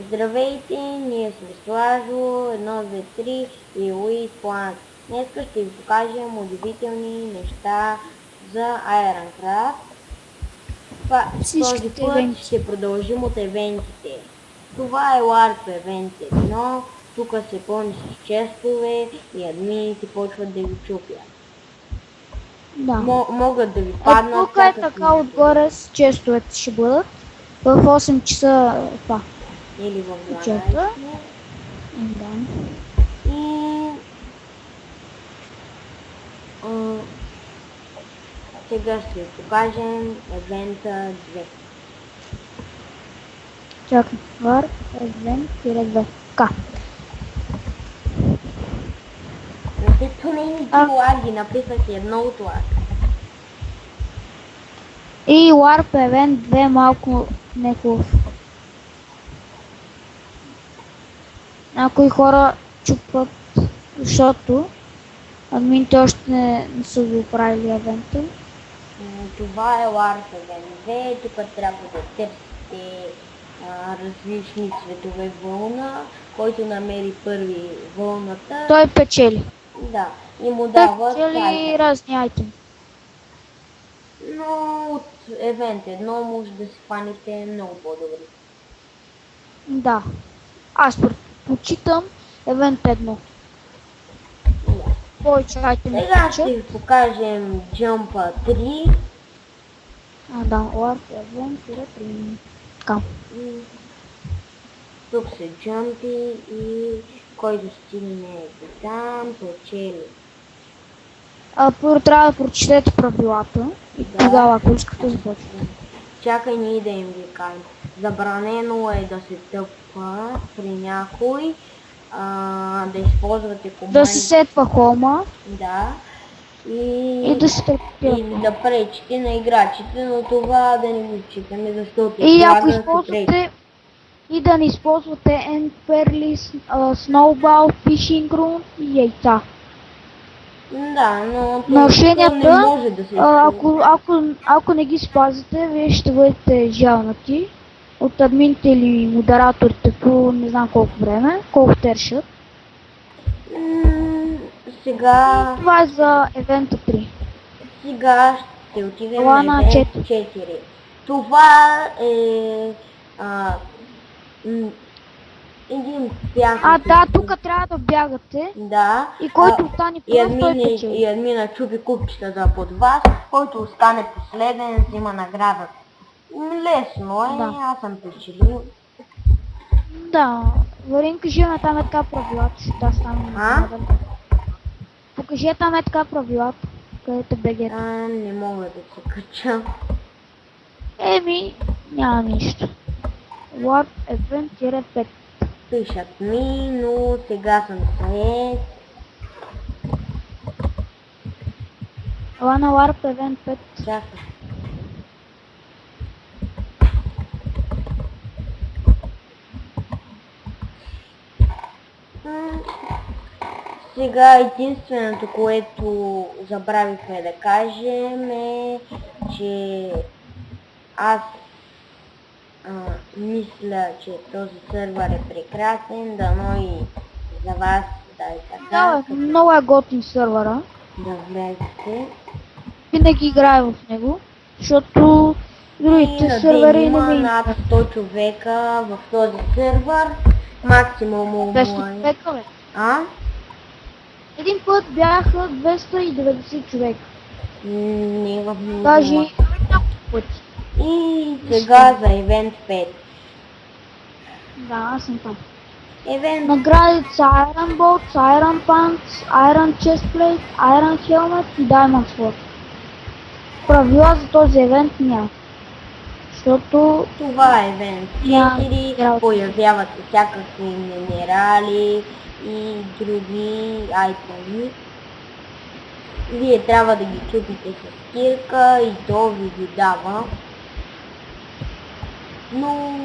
Здравейте, ние сме Слажо, 1, 2, 3 и Луис План. Днес ще ви покажем удивителни неща за Ironcraft. Този Всичките път евенти. ще продължим от евентите. Това е LARP Event 1, тук се пълни с честове и админите почват да ви чупят. Да. Могат да ви паднат Тук е всякакви така отгоре с честовете ще бъдат. В 8 часа това. или в 12. Вечерта. Да. И сега ще ви покажем евента 2. Чакай. Вар, евент, 2. Така. Написано не лаги, написах едно от лаг. И Warp евент 2 малко не хубав. Някои хора чупват, защото админите още не са го правили евента. Това е LARP Event 2, тук трябва да търсите различни цветове вълна, който намери първи вълната. Той печели. Да, и му Той дава печели разни айтеми. Но от евент 1 може да си хванете много по-добри. Да. Аз предпочитам евент 1. Повече айтеми Сега ще ви покажем Jump 3. Да, Warp Event 3. Така. Тук се джампи и който стигне до там печели. Първо трябва да прочетете правилата и тогава, ако искате, започвате. Чакай ние да им ги кажем. Забранено е да се тъпва при някой, да използвате команди. Да се сетва хома. Да. И да се търпира. И да пречите на играчите, но това да не го считаме, защото и ако използвате и да не използвате End Pearly, Snowball, Fishing Rune и яйца. Да, но нарушенията, не може да се ако не ги спазите, вие ще бъдете жалнати от админите или модераторите по не знам колко време, колко те решат. Сега... И това е за евента 3. Сега ще отидем на евент 4. Това е... един бяг. Да, тук трябва да бягате. Да. И който остане пръв, той печели. И админа чупи купчетата под вас, който остане последен, взима награда. Лесно е, да. аз съм печелил. Да, Варин, кажи ме там е така правилата, си да стане награда. Покажи там е така правилата, където бегете. Не мога да се кача. Няма нищо. Warp Event 5. Пишат ми, но сега съм след. Това на Warp Event 5. Чакай. Сега единственото, което забравихме да кажем е, че аз мисля, че този сървър е прекрасен, дано и за вас да е така. Да, много е готин сървъра. Да влезете. Винаги играя в него, защото другите сървъри не ми над 100 човека в този сървър. Максимум 200 човека, бе. Един път бяха 290 човека. Не в много. Даже няколко пъти. И сега за евент 5. Да, аз съм там. Наградите са Iron Bolt, Iron Pants, Iron Chestplate, Iron Helmet и Diamond Sword. Правила за този евент няма. Защото това е евент 4, появяват се всякакви минерали и други айтеми. Вие трябва да ги чупите с кирка и то ви ги дава. Но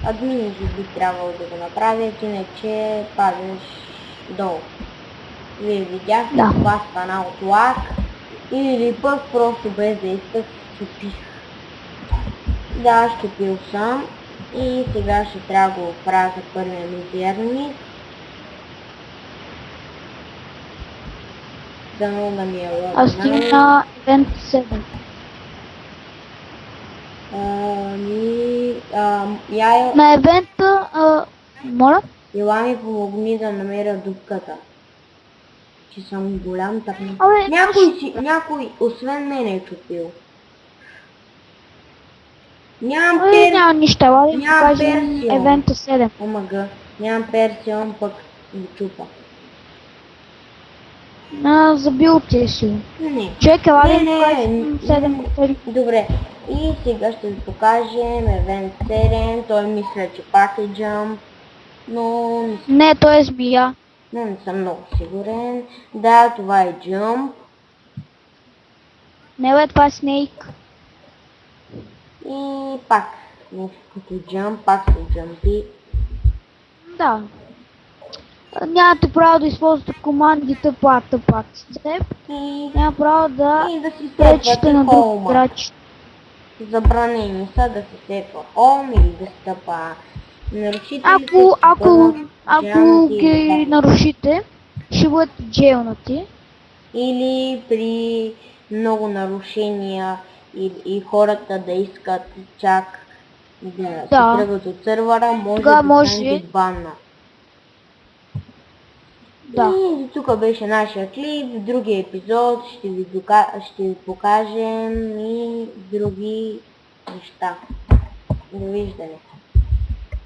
админите би трябвало да го направят, иначе падаш долу. Вие видяхте, това стана от лак или пък просто без да исках щупих. Да, щупил съм И сега ще трябва да го оправя за първия ми вярник. Дано да ми е Аз стигна на Event 7. Яйо, На евента, моля? ела ми помогни да намеря дупката. Че съм голям тъпник. Абе, Някой, освен мен е чупил. Нямам няма нищо, ела да нямам покажем персион. евента 7. Омага, нямам персион, пък го чупа. Забил ти си. Не. Чакай, ела да Не, покажем 7 критерии. Добре. И сега ще ви покажем Event 7. Той мисля, че пак е Jump. Но Не, той е змия. не съм много сигурен. Да, това е Jump. Не бе, това е Snake. И пак нещо като Jump, пак са Jumpy. Да. Нямате право да използвате командите пак с теб. И Няма право да да си пречите сетвате на друг холма. играч. Забранени са да се сетва холм или да стъпа. Нарушителите Ако ги нарушите, ще бъдете джелнати. Или при много нарушения и хората да искат чак да се тръгват от сървъра, може да се банна. Да. И за тук беше нашия клип. В другия епизод ще ви покажем и други неща. Довиждане.